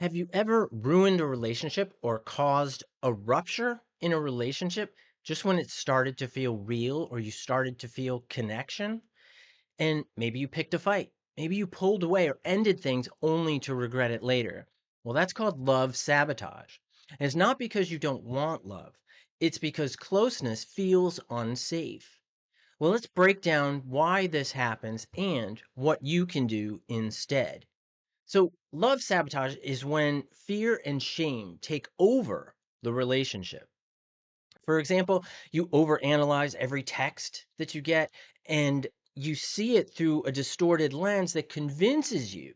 Have you ever ruined a relationship or caused a rupture in a relationship just when it started to feel real or you started to feel connection? And maybe you picked a fight. Maybe you pulled away or ended things only to regret it later. Well, that's called love sabotage. And it's not because you don't want love, it's because closeness feels unsafe. Well, let's break down why this happens and what you can do instead. So, love sabotage is when fear and shame take over the relationship. For example, you overanalyze every text that you get and you see it through a distorted lens that convinces you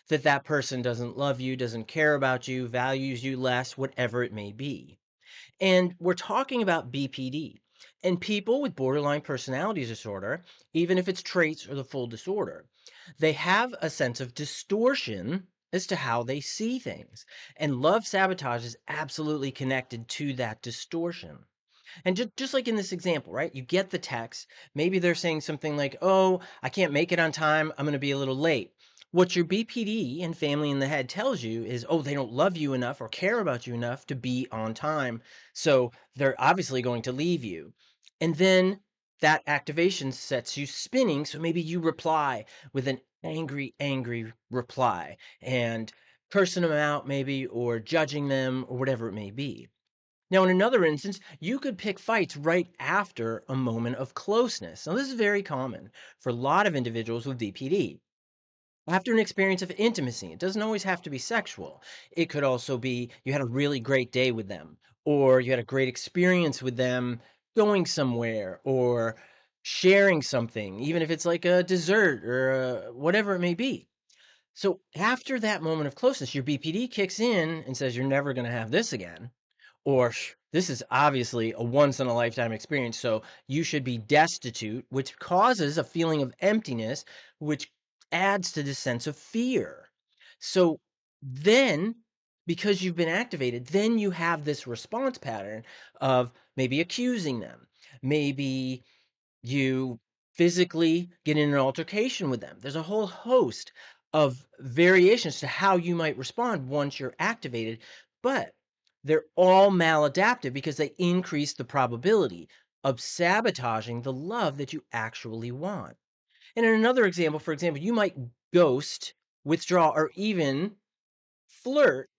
that that person doesn't love you, doesn't care about you, values you less, whatever it may be. And we're talking about BPD. And people with borderline personality disorder, even if it's traits or the full disorder, they have a sense of distortion as to how they see things. And love sabotage is absolutely connected to that distortion. And just like in this example, right? You get the text. Maybe they're saying something like, "Oh, I can't make it on time. I'm going to be a little late." What your BPD and family in the head tells you is, "Oh, they don't love you enough or care about you enough to be on time. So they're obviously going to leave you." And then that activation sets you spinning. So maybe you reply with an angry reply and cursing them out, maybe, or judging them, or whatever it may be. Now, in another instance, you could pick fights right after a moment of closeness. Now, this is very common for a lot of individuals with DPD. After an experience of intimacy, it doesn't always have to be sexual. It could also be you had a really great day with them, or you had a great experience with them going somewhere, or sharing something, even if it's like a dessert or whatever it may be. So, after that moment of closeness, your BPD kicks in and says, "You're never going to have this again." Or this is obviously a once in a lifetime experience, so you should be destitute, which causes a feeling of emptiness, which adds to the sense of fear. So then, because you've been activated, then you have this response pattern of maybe accusing them, maybe you physically get in an altercation with them. There's a whole host of variations to how you might respond once you're activated, but they're all maladaptive because they increase the probability of sabotaging the love that you actually want. And in another example, for example, you might ghost, withdraw, or even flirt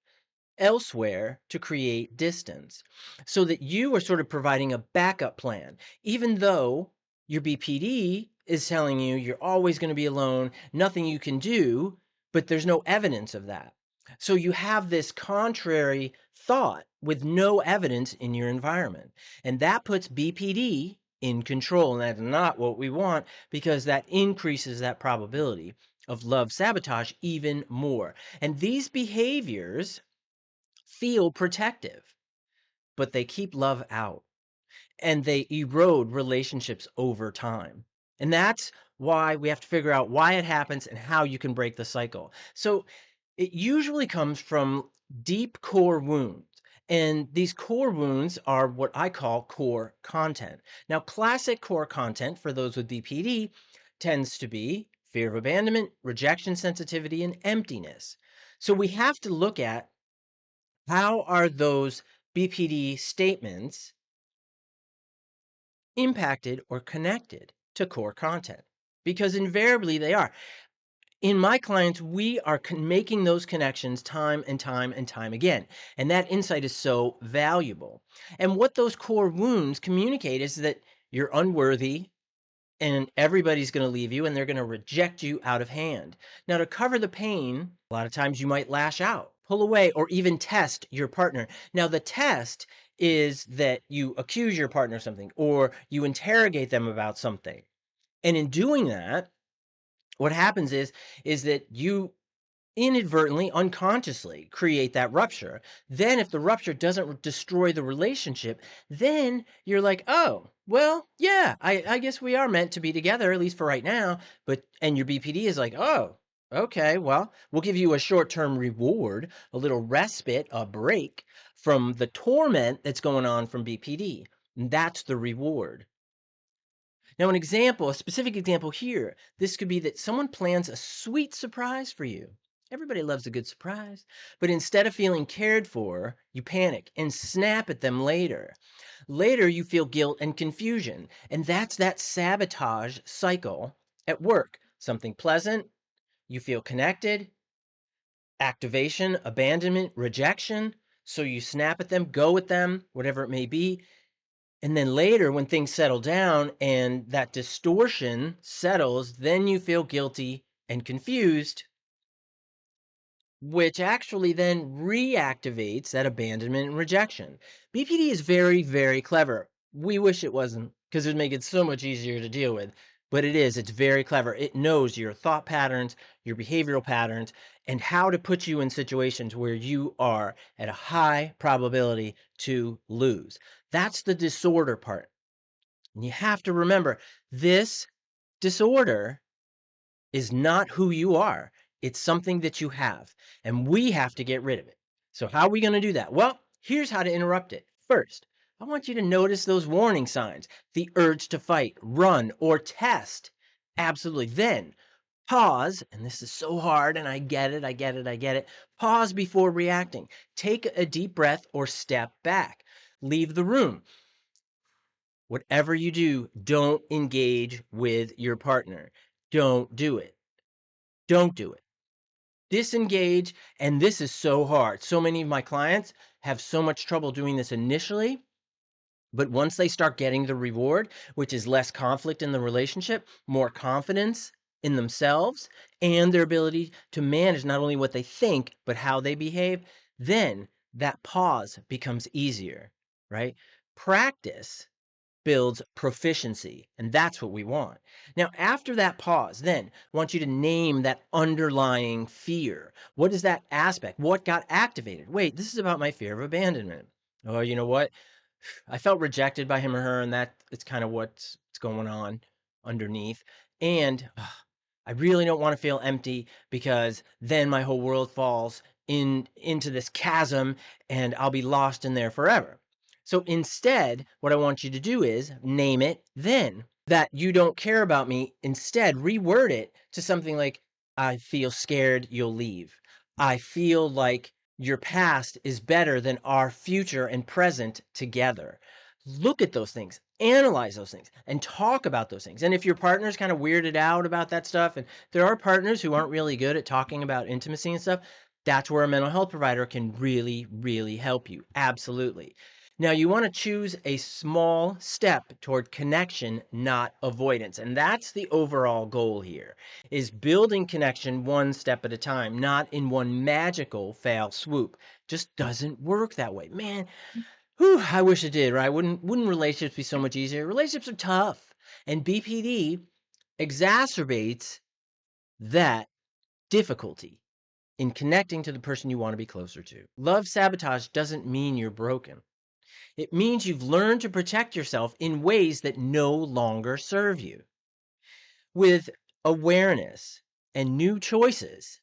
elsewhere to create distance so that you are sort of providing a backup plan, even though your BPD is telling you you're always going to be alone, nothing you can do, but there's no evidence of that. So you have this contrary thought with no evidence in your environment. And that puts BPD in control. And that's not what we want because that increases that probability of love sabotage even more. And these behaviors feel protective, but they keep love out and they erode relationships over time. And that's why we have to figure out why it happens and how you can break the cycle. So it usually comes from deep core wounds. And these core wounds are what I call core content. Now, classic core content for those with BPD tends to be fear of abandonment, rejection sensitivity, and emptiness. So we have to look at how are those BPD statements impacted or connected to core content? Because invariably they are. In my clients, we are making those connections time and time and time again. And that insight is so valuable. And what those core wounds communicate is that you're unworthy and everybody's going to leave you and they're going to reject you out of hand. Now, to cover the pain, a lot of times you might lash out, pull away, or even test your partner. Now, the test is that you accuse your partner of something or you interrogate them about something. And in doing that, what happens is that you inadvertently, unconsciously create that rupture. Then if the rupture doesn't destroy the relationship, then you're like, "Oh, well, yeah, I guess we are meant to be together, at least for right now." But and your BPD is like, "Oh, okay, well, we'll give you a short-term reward, a little respite, a break from the torment that's going on from BPD." And that's the reward. Now, an example, a specific example here, this could be that someone plans a sweet surprise for you. Everybody loves a good surprise. But instead of feeling cared for, you panic and snap at them later. Later, you feel guilt and confusion. And that's that sabotage cycle at work. Something pleasant, you feel connected, activation, abandonment, rejection. So you snap at them, go with them, whatever it may be. And then later, when things settle down and that distortion settles, then you feel guilty and confused, which actually then reactivates that abandonment and rejection. BPD is very, very clever. We wish it wasn't because it'd make it so much easier to deal with. But it is, it's very clever. It knows your thought patterns, your behavioral patterns, and how to put you in situations where you are at a high probability to lose. That's the disorder part. And you have to remember this disorder is not who you are. It's something that you have, and we have to get rid of it. So, how are we going to do that? Well, here's how to interrupt it. First, I want you to notice those warning signs, the urge to fight, run, or test. Absolutely. Then, pause, and this is so hard, and I get it, I get it, I get it. Pause before reacting. Take a deep breath or step back. Leave the room. Whatever you do, don't engage with your partner. Don't do it. Don't do it. Disengage, and this is so hard. So many of my clients have so much trouble doing this initially, but once they start getting the reward, which is less conflict in the relationship, more confidence in themselves, and their ability to manage not only what they think, but how they behave, then that pause becomes easier, right? Practice builds proficiency, and that's what we want. Now, after that pause, then I want you to name that underlying fear. What is that aspect? What got activated? Wait, this is about my fear of abandonment. Oh, you know what? I felt rejected by him or her, and that it's kind of what's going on underneath. And I really don't want to feel empty because then my whole world falls into this chasm and I'll be lost in there forever. So instead, what I want you to do is name it then that you don't care about me. Instead, reword it to something like, I feel scared you'll leave. I feel like your past is better than our future and present together. Look at those things, analyze those things, and talk about those things. And if your partner's kind of weirded out about that stuff, and there are partners who aren't really good at talking about intimacy and stuff, that's where a mental health provider can really, really help you. Absolutely. Now, you want to choose a small step toward connection, not avoidance. And that's the overall goal here, is building connection one step at a time, not in one magical fail swoop. Just doesn't work that way. Man, whew, I wish it did, right? Wouldn't relationships be so much easier? Relationships are tough. And BPD exacerbates that difficulty in connecting to the person you want to be closer to. Love sabotage doesn't mean you're broken. It means you've learned to protect yourself in ways that no longer serve you. With awareness and new choices,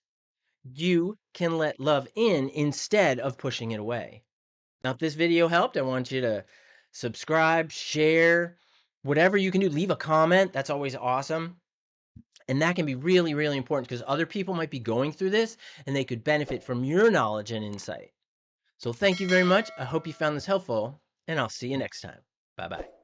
you can let love in instead of pushing it away. Now, if this video helped, I want you to subscribe, share, whatever you can do. Leave a comment. That's always awesome. And that can be really, really important because other people might be going through this and they could benefit from your knowledge and insight. So thank you very much. I hope you found this helpful, and I'll see you next time. Bye-bye.